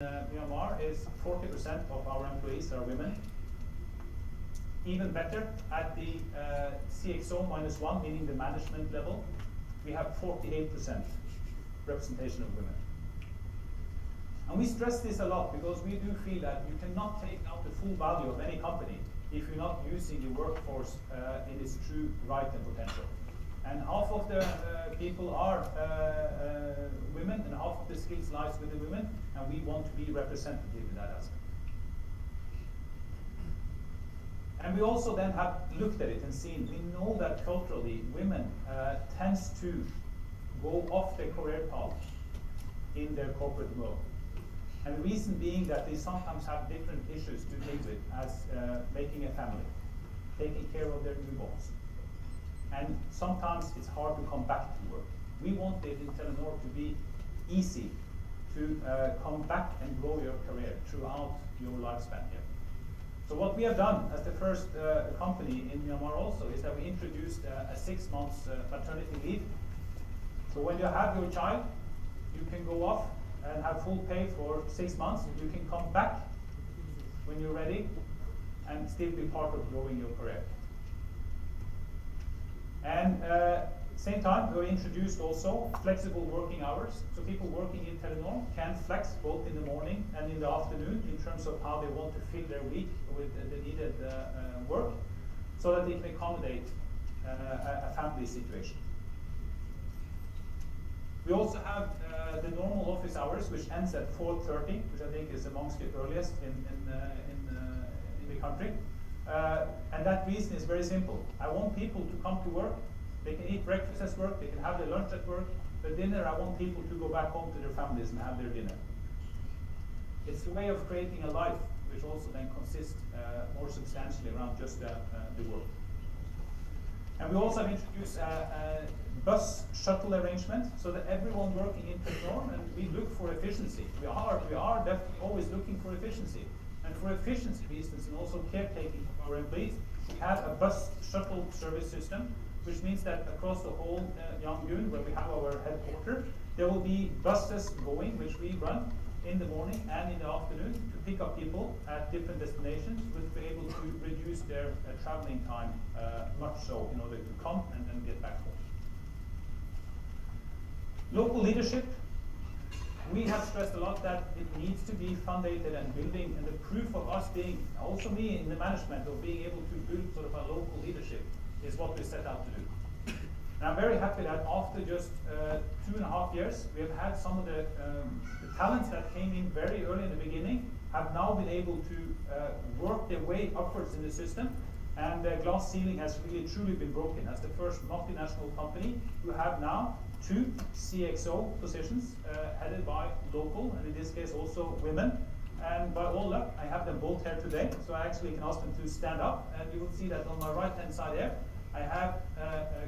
Myanmar is 40% of our employees are women. Even better, at the CXO-1, meaning the management level, we have 48% representation of women. And we stress this a lot because we do feel that you cannot take out the full value of any company if you're not using the workforce in its true right and potential. And half of the people are women, and half of the skills lies with the women, and we want to be representative in that aspect. And we also then have looked at it and seen, we know that culturally women tends to go off their career path in their corporate world. And the reason being that they sometimes have different issues to deal with, as making a family, taking care of their newborns. And sometimes it's hard to come back to work. We want it in Telenor to be easy to come back and grow your career throughout your lifespan here. So what we have done as the first company in Myanmar also is that we introduced a 6 months maternity leave. So when you have your child, you can go off and have full pay for 6 months. You can come back when you're ready and still be part of growing your career. And same time, we introduced also flexible working hours. So people working in Telenor can flex both in the morning and in the afternoon in terms of how they want to fill their week with the needed work, so that they can accommodate a family situation. We also have the normal office hours, which ends at 4:30, which I think is amongst the earliest in the country. And that reason is very simple. I want people to come to work. They can eat breakfast at work. They can have their lunch at work. For dinner, I want people to go back home to their families and have their dinner. It's a way of creating a life which also then consists more substantially around just the work. And we also have introduced a bus shuttle arrangement so that everyone working in Telenor, and we look for efficiency. We are definitely always looking for efficiency. And for efficiency reasons and also caretaking of our employees, we have a bus shuttle service system, which means that across the whole Yangon, where we have our headquarters, there will be buses going, which we run in the morning and in the afternoon to pick up people at different destinations, which will be able to reduce their traveling time much so in order to come and then get back home. Local leadership. We have stressed a lot that it needs to be founded and building, and the proof of us being, also me in the management, of being able to build sort of a local leadership is what we set out to do. And I'm very happy that after just 2.5 years, we have had some of the talents that came in very early in the beginning have now been able to work their way upwards in the system, and the glass ceiling has really truly been broken as the first multinational company who have now 2 CXO positions headed by local, and in this case also women. And by all luck, I have them both here today, so I actually can ask them to stand up. And you will see that on my right-hand side here, I have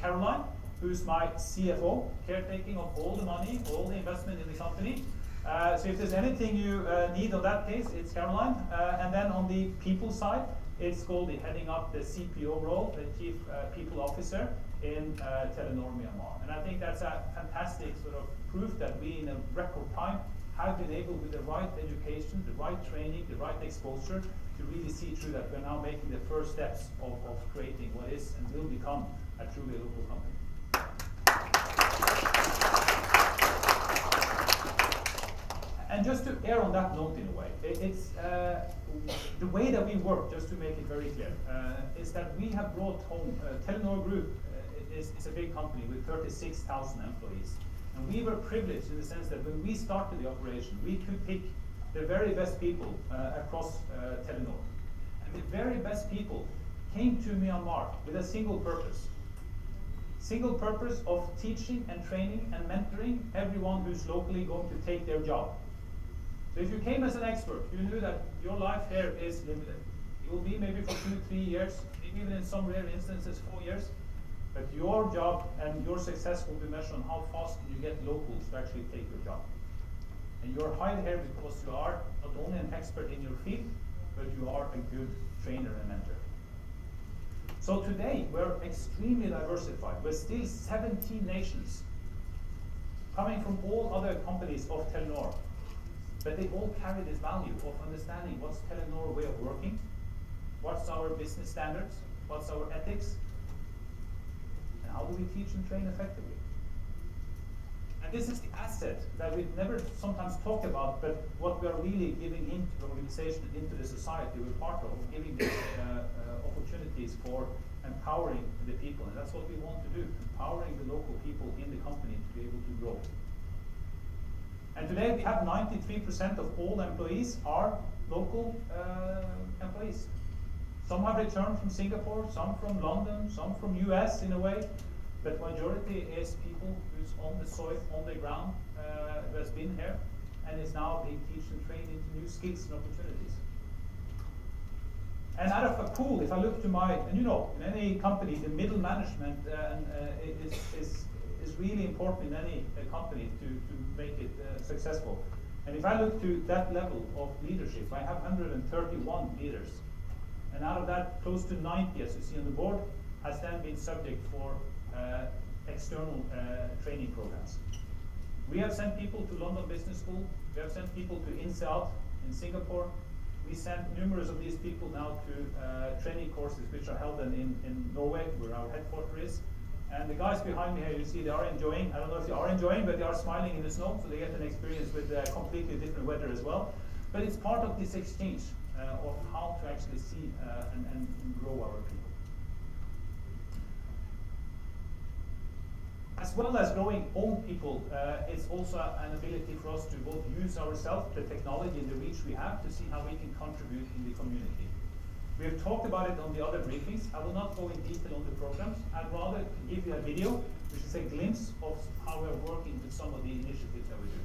Caroline, who's my CFO, caretaking of all the money, all the investment in the company. So if there's anything you need on that case, it's Caroline. And then on the people side, it's Goldie, heading up the CPO role, the Chief People Officer in Telenor Myanmar. And I think that's a fantastic sort of proof that we, in a record time, have been able, with the right education, the right training, the right exposure, to really see through that we're now making the first steps of creating what is and will become a truly local company. And just to err on that note in a way, it's the way that we work, just to make it very clear, is that we have brought home, Telenor Group is a big company with 36,000 employees. And we were privileged in the sense that when we started the operation, we could pick the very best people across Telenor. And the very best people came to Myanmar with a single purpose. Single purpose of teaching and training and mentoring everyone who's locally going to take their job. So if you came as an expert, you knew that your life here is limited. You will be maybe for 2-3 years, maybe even in some rare instances 4 years. But your job and your success will be measured on how fast you get locals to actually take your job. And you're hired here because you are not only an expert in your field, but you are a good trainer and mentor. So today, we're extremely diversified. We're still 17 nations, coming from all other companies of Telenor. But they all carry this value of understanding what's Telenor way of working, what's our business standards, what's our ethics, and how do we teach and train effectively. And this is the asset that we never sometimes talk about, but what we are really giving into the organization, into the society we're part of, giving these opportunities for empowering the people. And that's what we want to do, empowering the local people in the company to be able to grow. And today we have 93% of all employees are local employees. Some have returned from Singapore, some from London, some from US in a way, but majority is people who's on the soil, on the ground, who has been here and is now being taught and trained into new skills and opportunities. And out of a pool, if I look to my, and you know, in any company, the middle management is really important in any company to make it successful. And if I look to that level of leadership, I have 131 leaders. And out of that, close to 90, as you see on the board, has then been subject for external training programs. We have sent people to London Business School. We have sent people to INSEAD in Singapore. We sent numerous of these people now to training courses which are held in Norway, where our headquarters is. And the guys behind me here, you see they are enjoying. I don't know if they are enjoying, but they are smiling in the snow, so they get an experience with completely different weather as well. But it's part of this exchange of how to actually see and grow our people. As well as growing own people, it's also an ability for us to both use ourselves, the technology and the reach we have, to see how we can contribute in the community. We have talked about it on the other briefings. I will not go in detail on the programs. I'd rather give you a video, which is a glimpse of how we're working with some of the initiatives that we do.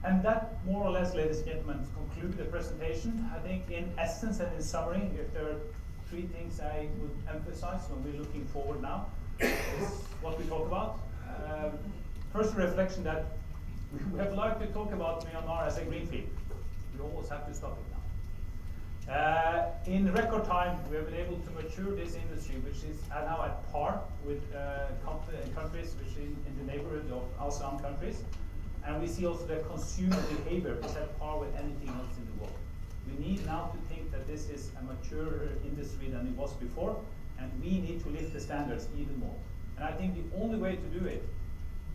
And that, more or less, ladies and gentlemen, concludes the presentation. I think in essence and in summary, if there are three things I would emphasize when we're looking forward now, is what we talked about. First, a reflection that we have liked to talk about Myanmar as a greenfield. We almost have to stop it now. In record time, we have been able to mature this industry, which is now at par with countries which in the neighborhood of ASEAN countries. And we see also that consumer behavior is at par with anything else in the world. We need now to think that this is a mature industry than it was before, and we need to lift the standards even more. And I think the only way to do it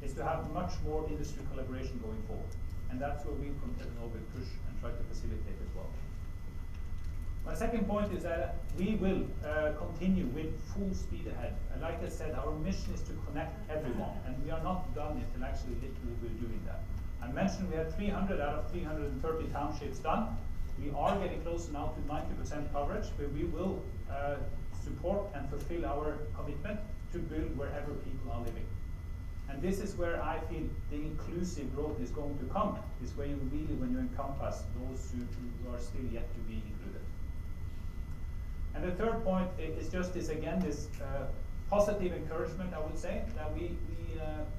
is to have much more industry collaboration going forward. And that's where we from Telenor will push and try to facilitate as well. My second point is that we will continue with full speed ahead. And like I said, our mission is to connect everyone, and we are not done until actually literally we're doing that. I mentioned we had 300 out of 330 townships done. We are getting closer now to 90% coverage, but we will support and fulfill our commitment to build wherever people are living. And this is where I feel the inclusive growth is going to come, is where you really, when you encompass those who are still yet to be included. And the third point is just this, again, this positive encouragement, I would say, that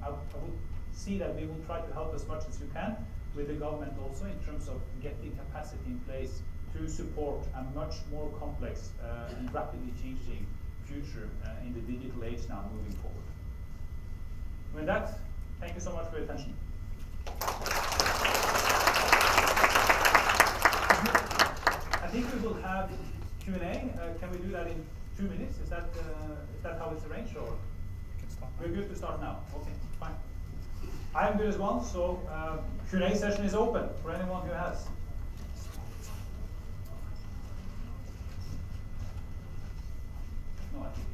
I would see that we will try to help as much as you can with the government also in terms of getting capacity in place to support a much more complex and rapidly changing future in the digital age now moving forward. With that, thank you so much for your attention. I think we will have Q&A. Can we do that in 2 minutes? Is that how it's arranged, or we're good to start now? Okay, fine. I'm good as well, so Q&A session is open for anyone who has. No, I think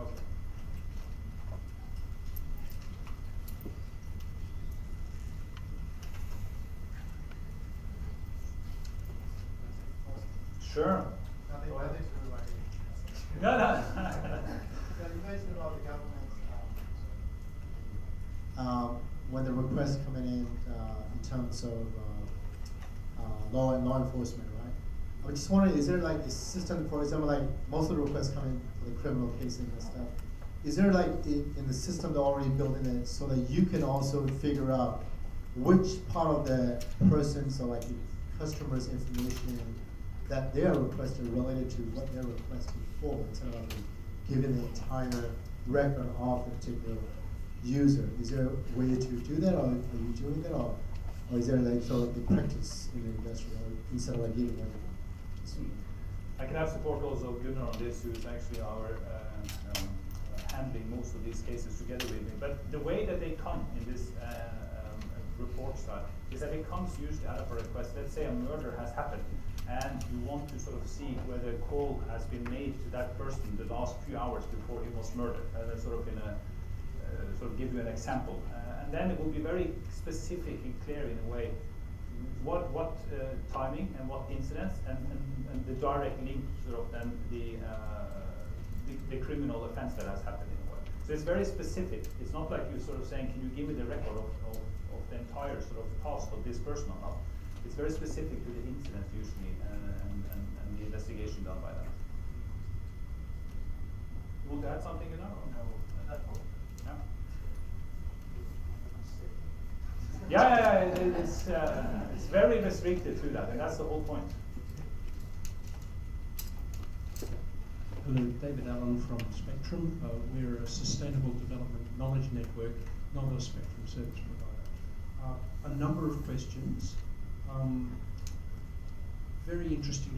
okay. Sure. Nothing to everybody. No. So you mentioned about the government. When the requests coming in terms of law enforcement, right? I was just wondering, is there like a system, for example, like most of the requests coming for the criminal cases and stuff, is there like in the system they're already built in it so that you can also figure out which part of the person's or like the customer's information that they are requested related to what they're requesting for, instead of like giving the entire record of the particular user? Is there a way to do that, or are you doing that, or is there like sort of the practice in the industry, or instead of like giving everyone? I can have support also of Gunnar on this, who is actually our handling most of these cases together with me. But the way that they come in this report style is that it comes usually out of a request. Let's say a murder has happened, and you want to sort of see whether a call has been made to that person the last few hours before he was murdered. That's sort of in a sort of give you an example, and then it will be very specific and clear in a way what timing and what incidents and the direct link sort of then the criminal offense that has happened in a way. So it's very specific. It's not like you're sort of saying, can you give me the record of the entire sort of past of this person or not? It's very specific to the incident usually and the investigation done by that. You want to add something, Gunnar? No, at that point. Yeah, it's very restricted to that, and that's the whole point. Hello, David Allen from Spectrum. We're a sustainable development knowledge network, not a Spectrum service provider. A number of questions. Very interesting